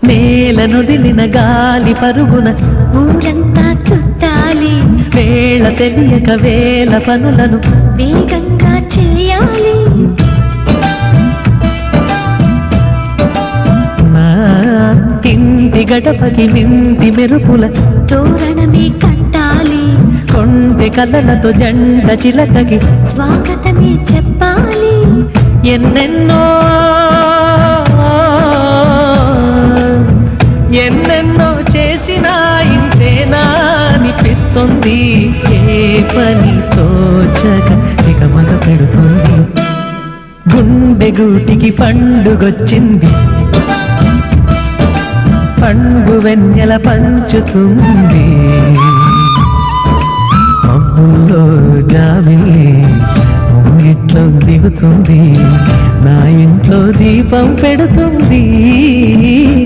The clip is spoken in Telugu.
నేల నుదిలిన గాలి పరుగున ఊరంతా చుట్టాలి, వేళ తెలియక వేల పనులను వేగంగా చేయాలి. నా ఇంటి గడపకి మింటి మెరుపుల తోరణమే కట్టాలి, కొండె కలలతో జంట చిలకకి స్వాగతమే చెప్పాలి. ఎన్నెన్నో ఎన్నెన్నో చేసినా ఇంతేనా అనిపిస్తుంది. ఏ పని తోచక ఇక మగ పెడుతుంది. గుండె గూటికి పండుగొచ్చింది, పండు వెన్నెల పంచుతుంది. మబ్బుల్లో జాబిల్లి ముంగిట్లో దిగుతుంది, నా ఇంట్లో దీపం పెడుతుంది.